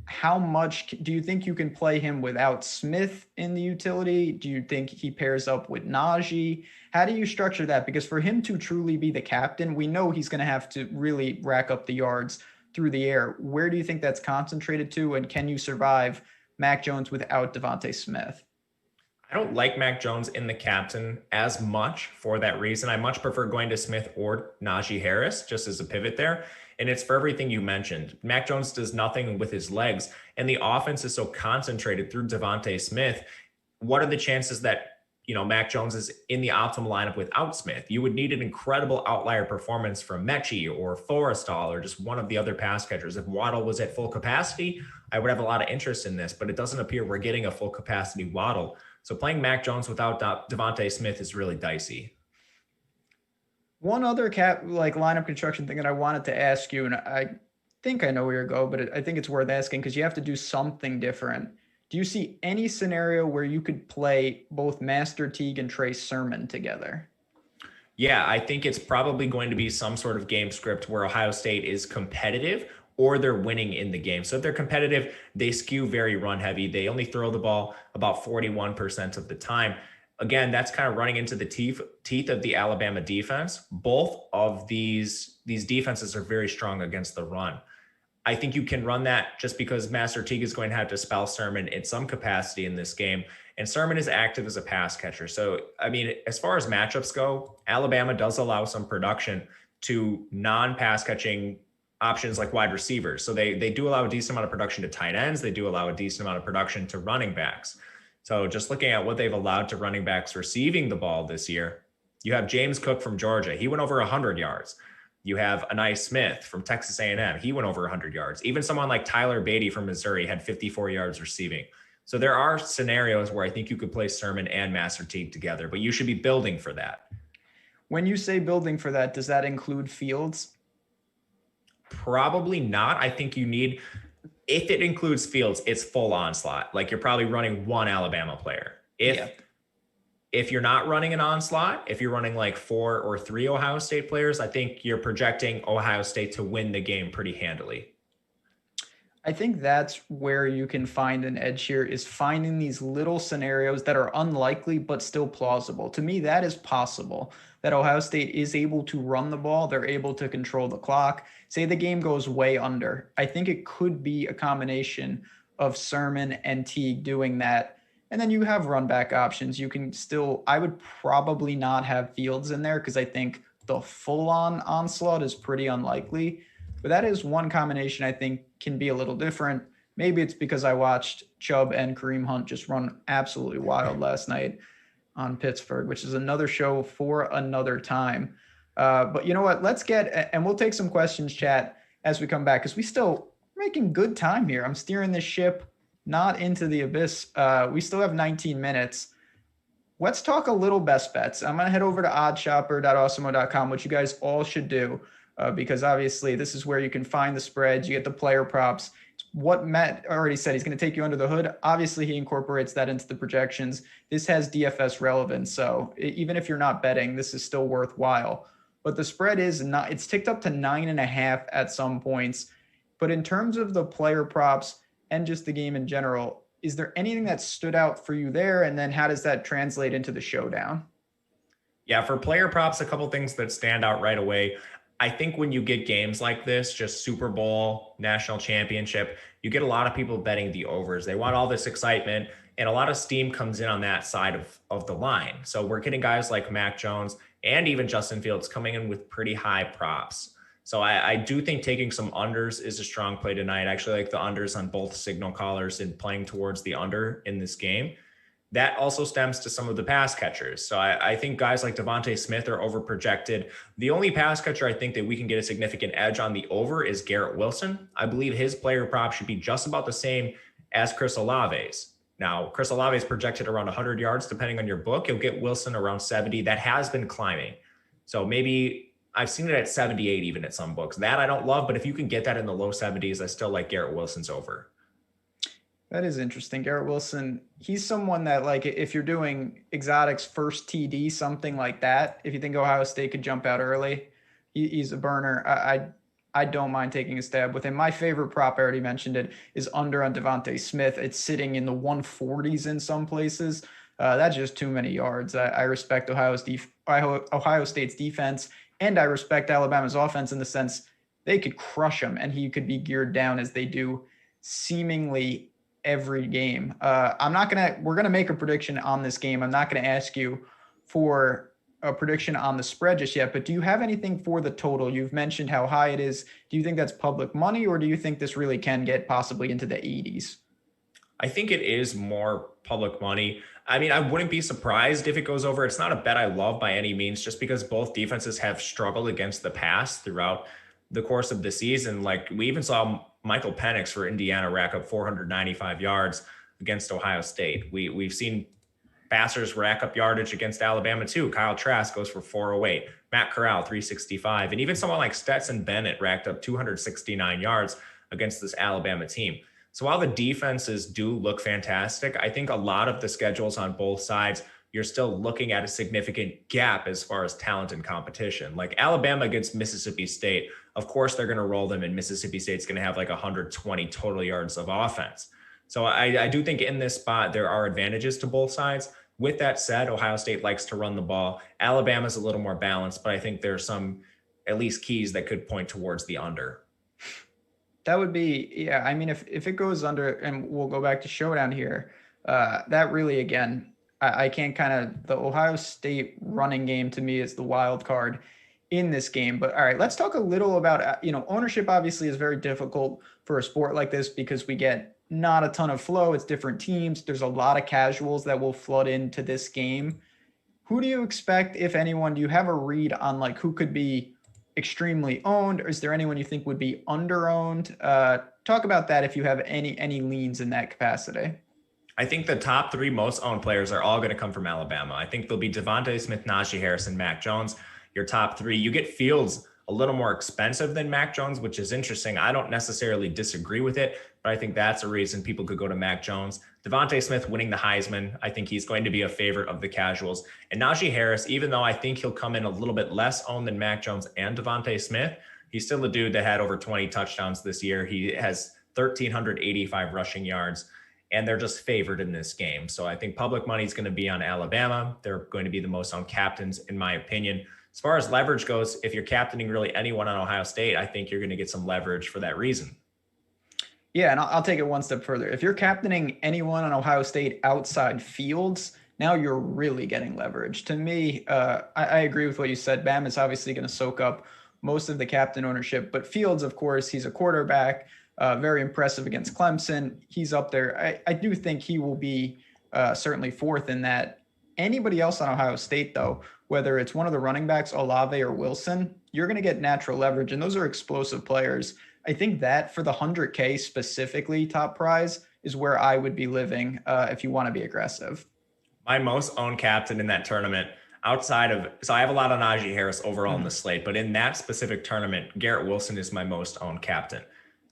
S1: How much do you think you can play him without Smith in the utility? Do you think he pairs up with Najee? How do you structure that? Because for him to truly be the captain, we know he's going to have to really rack up the yards through the air. Where do you think that's concentrated to? And can you survive Mac Jones without Devontae Smith?
S2: I don't like Mac Jones in the captain as much for that reason. I much prefer going to Smith or Najee Harris just as a pivot there. And it's for everything you mentioned. Mac Jones does nothing with his legs, and the offense is so concentrated through Devontae Smith. What are the chances that, Mac Jones is in the optimal lineup without Smith? You would need an incredible outlier performance from Mechie or Forrestal or just one of the other pass catchers. If Waddle was at full capacity, I would have a lot of interest in this, but it doesn't appear we're getting a full capacity Waddle. So playing Mac Jones without Devontae Smith is really dicey.
S1: One other lineup construction thing that I wanted to ask you, and I think I know where you're going, but I think it's worth asking because you have to do something different. Do you see any scenario where you could play both Master Teague and Trey Sermon together?
S2: Yeah, I think it's probably going to be some sort of game script where Ohio State is competitive or they're winning in the game. So if they're competitive, they skew very run heavy. They only throw the ball about 41% of the time. Again, that's kind of running into the teeth of the Alabama defense. Both of these defenses are very strong against the run. I think you can run that just because Master Teague is going to have to spell Sermon in some capacity in this game. And Sermon is active as a pass catcher. So, as far as matchups go, Alabama does allow some production to non-pass catching options like wide receivers. So they do allow a decent amount of production to tight ends. They do allow a decent amount of production to running backs. So just looking at what they've allowed to running backs receiving the ball this year, you have James Cook from Georgia. He went over 100 yards. You have Anai Smith from Texas A&M. He went over 100 yards. Even someone like Tyler Beatty from Missouri had 54 yards receiving. So there are scenarios where I think you could play Sermon and Master Teague together, but you should be building for that.
S1: When you say building for that, does that include Fields?
S2: Probably not. I think you need... If it includes Fields, it's full onslaught. Like you're probably running one Alabama player. If you're not running an onslaught, if you're running like 4 or 3 Ohio State players, I think you're projecting Ohio State to win the game pretty handily.
S1: I think that's where you can find an edge here, is finding these little scenarios that are unlikely but still plausible. To me, that is possible, that Ohio State is able to run the ball. They're able to control the clock. Say the game goes way under. I think it could be a combination of Sermon and Teague doing that. And then you have run back options. You can still, I would probably not have Fields in there because I think the full-on onslaught is pretty unlikely. But that is one combination I think can be a little different. Maybe it's because I watched Chubb and Kareem Hunt just run absolutely wild last night on Pittsburgh, which is another show for another time. But you know what? Let's get, and we'll take some questions, chat, as we come back, because we still making good time here. I'm steering this ship not into the abyss. We still have 19 minutes. Let's talk a little best bets. I'm going to head over to oddshopper.awesemo.com, which you guys all should do. Because obviously this is where you can find the spreads. You get the player props. It's what Matt already said. He's going to take you under the hood. Obviously, he incorporates that into the projections. This has DFS relevance. So even if you're not betting, this is still worthwhile. But the spread is not, it's ticked up to 9.5 at some points. But in terms of the player props and just the game in general, is there anything that stood out for you there? And then how does that translate into the showdown?
S2: Yeah, for player props, a couple things that stand out right away. I think when you get games like this, just Super Bowl, national championship, you get a lot of people betting the overs. They want all this excitement, and a lot of steam comes in on that side of the line. So we're getting guys like Mac Jones and even Justin Fields coming in with pretty high props. So I do think taking some unders is a strong play tonight. I actually like the unders on both signal callers and playing towards the under in this game. That also stems to some of the pass catchers. So I think guys like Devontae Smith are overprojected. The only pass catcher I think that we can get a significant edge on the over is Garrett Wilson. I believe his player prop should be just about the same as Chris Olave's. Now, Chris Olave is projected around 100 yards, depending on your book. You'll get Wilson around 70. That has been climbing. So maybe I've seen it at 78 even at some books. That I don't love, but if you can get that in the low 70s, I still like Garrett Wilson's over.
S1: That is interesting. Garrett Wilson, he's someone that, like, if you're doing exotics first TD, something like that, if you think Ohio State could jump out early, he's a burner. I don't mind taking a stab with him. My favorite prop, I already mentioned it, is under on Devontae Smith. It's sitting in the 140s in some places. That's just too many yards. I respect Ohio State's defense, and I respect Alabama's offense in the sense they could crush him, and he could be geared down as they do seemingly every game. We're going to make a prediction on this game. I'm not going to ask you for a prediction on the spread just yet, but do you have anything for the total? You've mentioned how high it is. Do you think that's public money, or do you think this really can get possibly into the 80s?
S2: I think it is more public money. I mean, I wouldn't be surprised if it goes over. It's not a bet I love by any means, just because both defenses have struggled against the pass throughout the course of the season. Like, we even saw Michael Penix for Indiana rack up 495 yards against Ohio State. We've seen passers rack up yardage against Alabama too. Kyle Trask goes for 408, Matt Corral 365, and even someone like Stetson Bennett racked up 269 yards against this Alabama team. So while the defenses do look fantastic, I think a lot of the schedules on both sides, you're still looking at a significant gap as far as talent and competition. Like Alabama against Mississippi State, of course they're going to roll them, and Mississippi State's going to have like 120 total yards of offense. So I do think in this spot, there are advantages to both sides. With that said, Ohio State likes to run the ball. Alabama's a little more balanced, but I think there's some at least keys that could point towards the under.
S1: That would be, yeah. I mean, if it goes under, and we'll go back to Showdown here, that really, again, I can't the Ohio State running game to me is the wild card in this game. But all right, let's talk a little about, ownership obviously is very difficult for a sport like this because we get not a ton of flow. It's different teams. There's a lot of casuals that will flood into this game. Who do you expect, if anyone? Do you have a read on like who could be extremely owned, or is there anyone you think would be under-owned? Talk about that if you have any leans in that capacity.
S2: I think the top three most owned players are all going to come from Alabama. I think they'll be Devontae Smith, Najee Harris, and Mac Jones. Your top three. You get Fields a little more expensive than Mac Jones, which is interesting. I don't necessarily disagree with it, but I think that's a reason people could go to Mac Jones. Devontae Smith winning the Heisman, I think he's going to be a favorite of the casuals. And Najee Harris, even though I think he'll come in a little bit less owned than Mac Jones and Devontae Smith, he's still a dude that had over 20 touchdowns this year. He has 1,385 rushing yards, and they're just favored in this game. So I think public money is going to be on Alabama. They're going to be the most owned captains, in my opinion. As far as leverage goes, if you're captaining really anyone on Ohio State, I think you're going to get some leverage for that reason.
S1: Yeah, and I'll take it one step further. If you're captaining anyone on Ohio State outside Fields, now you're really getting leverage. To me, I agree with what you said. Bam is obviously going to soak up most of the captain ownership, but Fields, of course, he's a quarterback, very impressive against Clemson. He's up there. I do think he will be certainly fourth in that. Anybody else on Ohio State, though, whether it's one of the running backs, Olave or Wilson, you're going to get natural leverage, and those are explosive players. I think that for the 100K specifically top prize is where I would be living if you want to be aggressive.
S2: My most owned captain in that tournament so I have a lot of Najee Harris overall in the slate, but in that specific tournament, Garrett Wilson is my most owned captain.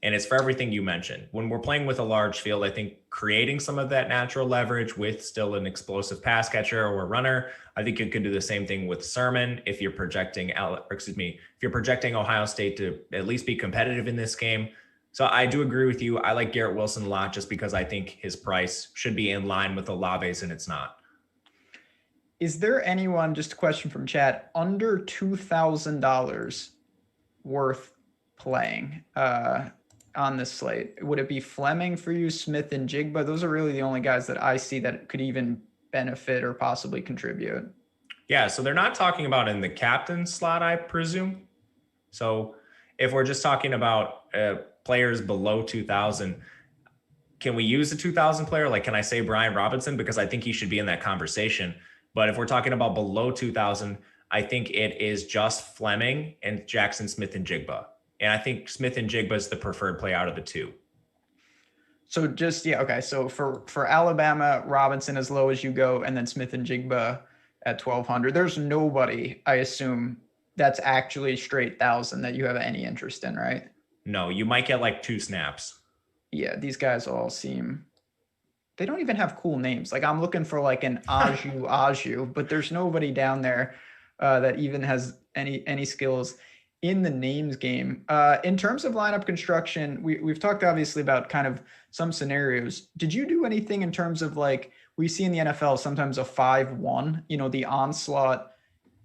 S2: And it's for everything you mentioned. When we're playing with a large field, I think creating some of that natural leverage with still an explosive pass catcher or runner, I think you could do the same thing with Sermon if you're projecting Ohio State to at least be competitive in this game. So I do agree with you. I like Garrett Wilson a lot just because I think his price should be in line with Olave's, and it's not.
S1: Is there anyone, just a question from chat, under $2,000 worth playing on this slate? Would it be Fleming for you, Smith and Jigba? Those are really the only guys that I see that could even benefit or possibly contribute.
S2: Yeah, so they're not talking about in the captain slot, I presume. So if we're just talking about players below 2,000, can we use a 2,000 player? Like, can I say Brian Robinson? Because I think he should be in that conversation. But if we're talking about below 2,000, I think it is just Fleming and Jackson Smith and Jigba. And I think Smith and Jigba is the preferred play out of the two.
S1: So just, yeah, okay. So for Alabama, Robinson as low as you go, and then Smith and Jigba at 1,200. There's nobody, I assume, that's actually straight 1,000 that you have any interest in, right?
S2: No, you might get like 2 snaps.
S1: Yeah, these guys all seem, they don't even have cool names. Like I'm looking for like an Aju, but there's nobody down there that even has any skills in the names game. In terms of lineup construction, we've talked obviously about kind of some scenarios. Did you do anything in terms of like, we see in the NFL sometimes a 5-1, the onslaught?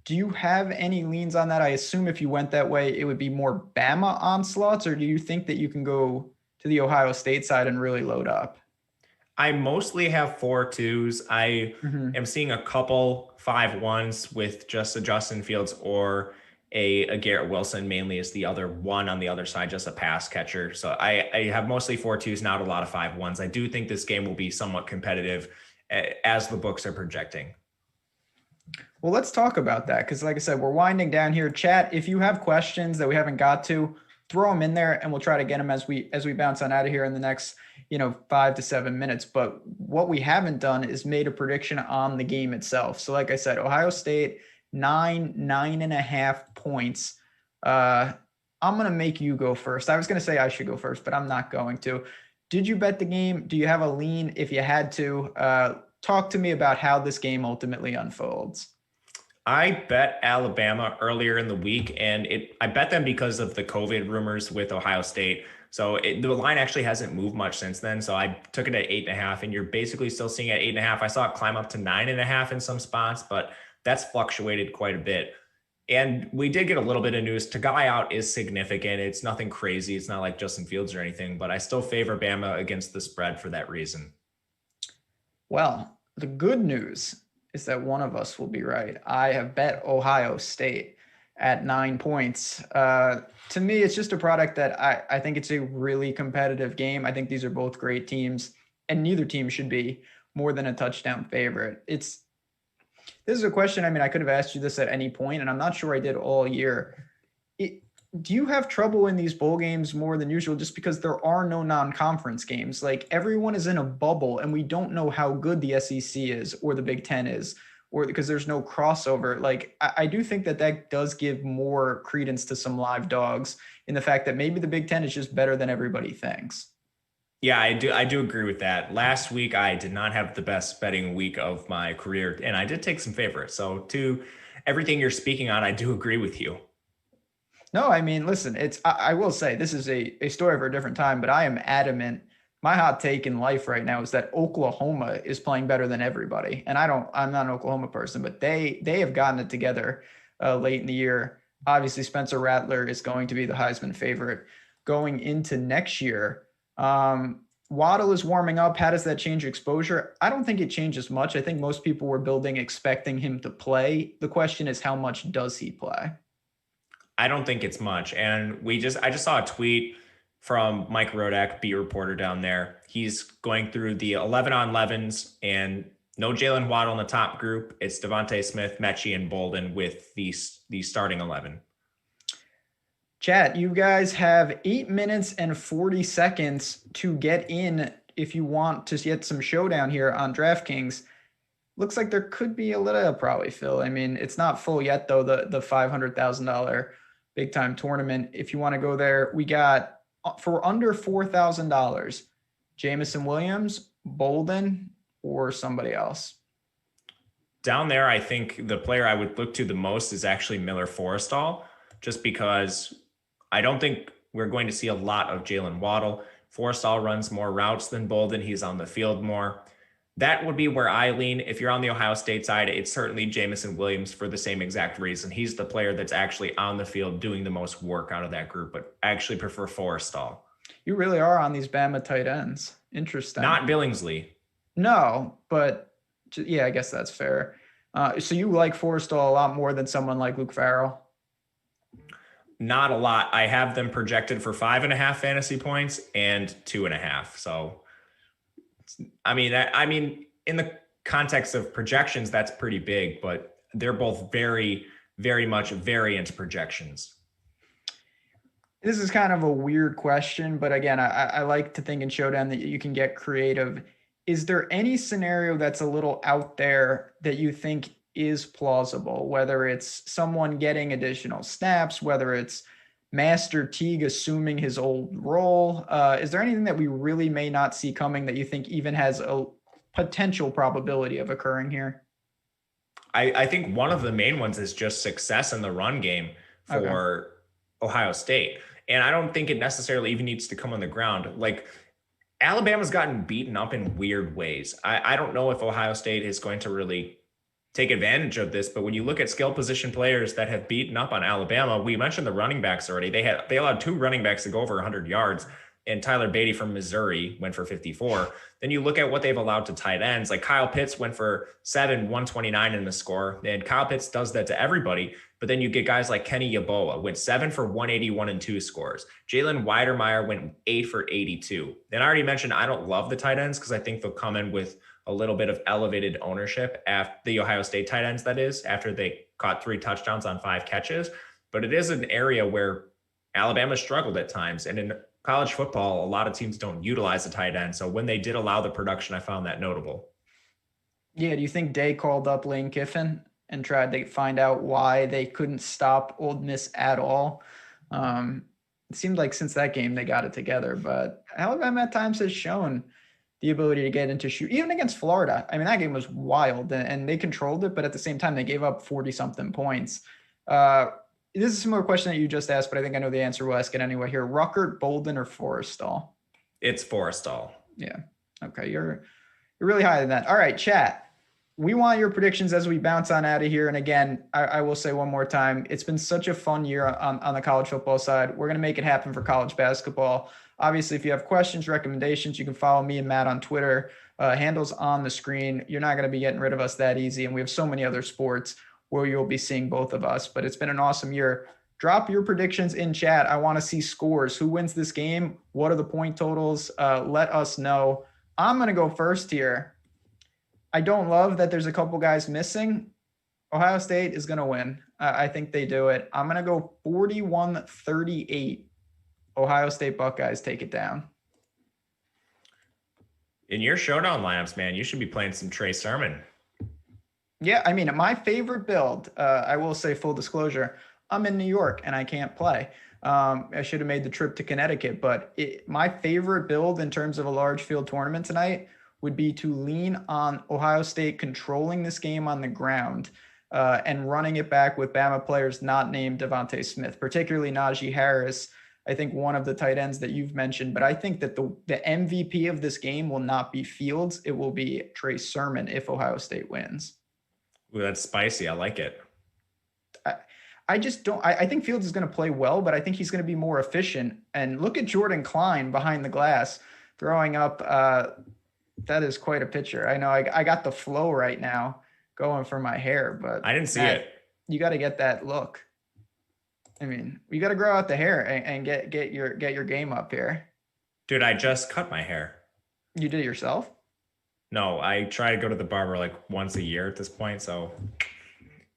S1: Do you have any leans on that? I assume if you went that way, it would be more Bama onslaughts, or do you think that you can go to the Ohio State side and really load up?
S2: I mostly have 4-2s. I am seeing a couple 5-1s with just a Justin Fields or a Garrett Wilson, mainly as the other one on the other side, just a pass catcher. So I have mostly 4-2s, not a lot of 5-1s. I do think this game will be somewhat competitive as the books are projecting.
S1: Well, let's talk about that because, like I said, we're winding down here. Chat, if you have questions that we haven't got to, throw them in there, and we'll try to get them as we bounce on out of here in the next 5 to 7 minutes. But what we haven't done is made a prediction on the game itself. So, like I said, Ohio State 9.5 points. I'm gonna make you go first. I was gonna say I should go first, but I'm not going to. Did you bet the game? Do you have a lean? If you had to, talk to me about how this game ultimately unfolds.
S2: I bet Alabama earlier in the week, and I bet them because of the COVID rumors with Ohio State. So the line actually hasn't moved much since then. So I took it at 8.5, and you're basically still seeing it at 8.5. I saw it climb up to 9.5 in some spots, but that's fluctuated quite a bit. And we did get a little bit of news. Tagai out is significant. It's nothing crazy. It's not like Justin Fields or anything, but I still favor Bama against the spread for that reason.
S1: Well, the good news is that one of us will be right. I have bet Ohio State at 9 points. To me, it's just a product that I think it's a really competitive game. I think these are both great teams, and neither team should be more than a touchdown favorite. This is a question, I could have asked you this at any point, and I'm not sure I did all year. Do you have trouble in these bowl games more than usual just because there are no non-conference games? Like everyone is in a bubble and we don't know how good the SEC is or the Big Ten is, or because there's no crossover. Like I do think that does give more credence to some live dogs in the fact that maybe the Big Ten is just better than everybody thinks.
S2: Yeah, I do agree with that. Last week, I did not have the best betting week of my career, and I did take some favorites. So to everything you're speaking on, I do agree with you.
S1: No, listen, I will say this is a story for a different time, but I am adamant. My hot take in life right now is that Oklahoma is playing better than everybody. And I'm not an Oklahoma person, but they have gotten it together late in the year. Obviously, Spencer Rattler is going to be the Heisman favorite going into next year. Waddle is warming up. How does that change exposure? I don't think it changes much. I think most people were building expecting him to play. The question is, how much does he play?
S2: I don't think it's much. And I just saw a tweet from Mike Rodak, beat reporter down there. He's going through the 11 on 11s and no Jalen Waddle in the top group. It's Devontae Smith, Mechie, and Bolden with the starting 11.
S1: Chat, you guys have 8 minutes and 40 seconds to get in if you want to get some showdown here on DraftKings. Looks like there could be a little probably, Phil. It's not full yet, though, the $500,000 big time tournament. If you want to go there, we got for under $4,000, Jamison Williams, Bolden, or somebody else.
S2: Down there, I think the player I would look to the most is actually Miller Forrestall, just because I don't think we're going to see a lot of Jalen Waddle. Forrestall runs more routes than Bolden. He's on the field more. That would be where I lean. If you're on the Ohio State side, it's certainly Jamison Williams for the same exact reason. He's the player that's actually on the field doing the most work out of that group, but I actually prefer Forrestall.
S1: You really are on these Bama tight ends. Interesting.
S2: Not Billingsley.
S1: No, but yeah, I guess that's fair. So you like Forrestall a lot more than someone like Luke Farrell?
S2: Not a lot. I have them projected for 5.5 fantasy points and 2.5. So, I mean, in the context of projections, that's pretty big, but they're both very, very much variant projections.
S1: This is kind of a weird question, but again, I like to think in Showdown that you can get creative. Is there any scenario that's a little out there that you think is plausible, whether it's someone getting additional snaps, whether it's Master Teague assuming his old role? Is there anything that we really may not see coming that you think even has a potential probability of occurring here?
S2: I think one of the main ones is just success in the run game for Ohio State. And I don't think it necessarily even needs to come on the ground. Like, Alabama's gotten beaten up in weird ways. I don't know if Ohio State is going to really take advantage of this, but when you look at skill position players that have beaten up on Alabama, we mentioned the running backs already. They allowed 2 running backs to go over 100 yards, and Tyler Beatty from Missouri went for 54. Then you look at what they've allowed to tight ends. Like Kyle Pitts went for 129 in the score, and Kyle Pitts does that to everybody. But then you get guys like Kenny Yeboah went 7 for 181 and 2 scores. Jalen Weidermeyer went 8 for 82. And I already mentioned I don't love the tight ends because I think they'll come in with a little bit of elevated ownership after the Ohio State tight ends, that is, after they caught 3 touchdowns on 5 catches. But it is an area where Alabama struggled at times. And in college football, a lot of teams don't utilize the tight end. So when they did allow the production, I found that notable.
S1: Yeah, do you think Day called up Lane Kiffin and tried to find out why they couldn't stop Ole Miss at all? It seemed like since that game they got it together, but Alabama at times has shown the ability to get into shoot, even against Florida. I mean, that game was wild and they controlled it, but at the same time, they gave up 40-something points. This is a similar question that you just asked, but I think I know the answer. We'll ask it anyway here. Ruckert, Bolden, or Forrestal?
S2: It's Forrestal.
S1: Yeah. Okay. You're really high than that. All right, chat. We want your predictions as we bounce on out of here. And again, I will say one more time, it's been such a fun year on the college football side. We're going to make it happen for college basketball. Obviously, if you have questions, recommendations, you can follow me and Matt on Twitter. Handles on the screen. You're not going to be getting rid of us that easy. And we have so many other sports where you'll be seeing both of us. But it's been an awesome year. Drop your predictions in chat. I want to see scores. Who wins this game? What are the point totals? Let us know. I'm going to go first here. I don't love that there's a couple guys missing. Ohio State is going to win. I think they do it. I'm going to go 41-38. Ohio State Buckeyes take it down.
S2: In your Showdown lineups, man, you should be playing some Trey Sermon.
S1: Yeah, I mean, my favorite build, I will say full disclosure, I'm in New York and I can't play. I should have made the trip to Connecticut, but my favorite build in terms of a large field tournament tonight would be to lean on Ohio State controlling this game on the ground and running it back with Bama players not named Devontae Smith, particularly Najee Harris. I think one of the tight ends that you've mentioned, but I think that the MVP of this game will not be Fields. It will be Trey Sermon if Ohio State wins.
S2: Ooh, that's spicy. I like it.
S1: I just don't. I think Fields is going to play well, but I think he's going to be more efficient. And look at Jordan Klein behind the glass throwing up. That is quite a picture. I know I got the flow right now going for my hair, but
S2: I didn't see it.
S1: You got to get that look. I mean, you got to grow out the hair and get your game up here.
S2: Dude, I just cut my hair.
S1: You did it yourself?
S2: No, I try to go to the barber like once a year at this point. So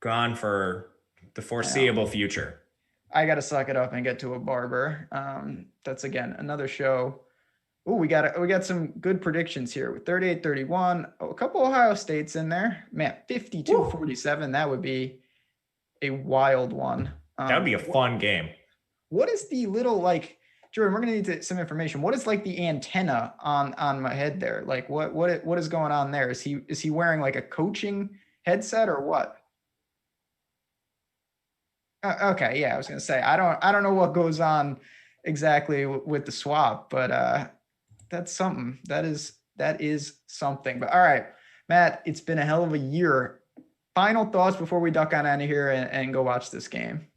S2: gone for the foreseeable future.
S1: I got to suck it up and get to a barber. That's again, another show. Oh, we got some good predictions here with 38-31. A couple Ohio States in there. Man, 52-47. That would be a wild one.
S2: That would be a fun game.
S1: What is the little Jordan? We're gonna need some information. What is the antenna on my head there? Like what is going on there? Is he wearing like a coaching headset or what? Okay, yeah, I was gonna say I don't know what goes on exactly with the swap, but that's something. That is something. But all right, Matt, it's been a hell of a year. Final thoughts before we duck on out of here and go watch this game.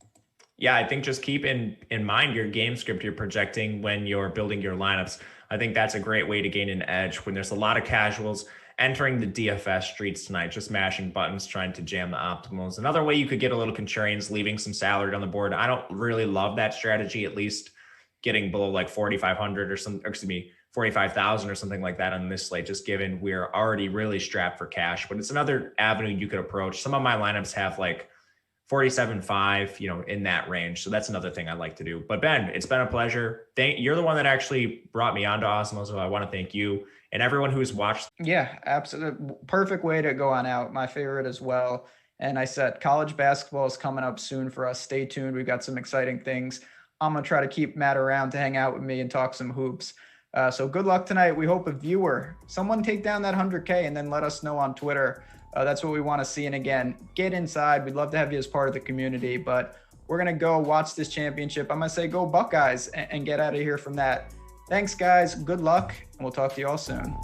S2: Yeah, I think just keep in mind your game script you're projecting when you're building your lineups. I think that's a great way to gain an edge when there's a lot of casuals entering the DFS streets tonight, just mashing buttons, trying to jam the optimals. Another way you could get a little contrarian is leaving some salary on the board. I don't really love that strategy, at least getting below like 4,500 or some, or excuse me, 45,000 or something like that on this slate, just given we're already really strapped for cash. But it's another avenue you could approach. Some of my lineups have like 47.5, in that range. So that's another thing I like to do. But Ben, it's been a pleasure. You're the one that actually brought me onto Awesemo, so I want to thank you and everyone who's watched.
S1: Yeah, absolutely. Perfect way to go on out. My favorite as well. And I said college basketball is coming up soon for us. Stay tuned. We've got some exciting things. I'm going to try to keep Matt around to hang out with me and talk some hoops. So good luck tonight. We hope someone take down that 100K and then let us know on Twitter. That's what we want to see. And again, get inside. We'd love to have you as part of the community, but we're going to go watch this championship. I'm going to say go Buckeyes and get out of here from that. Thanks, guys. Good luck, and we'll talk to you all soon.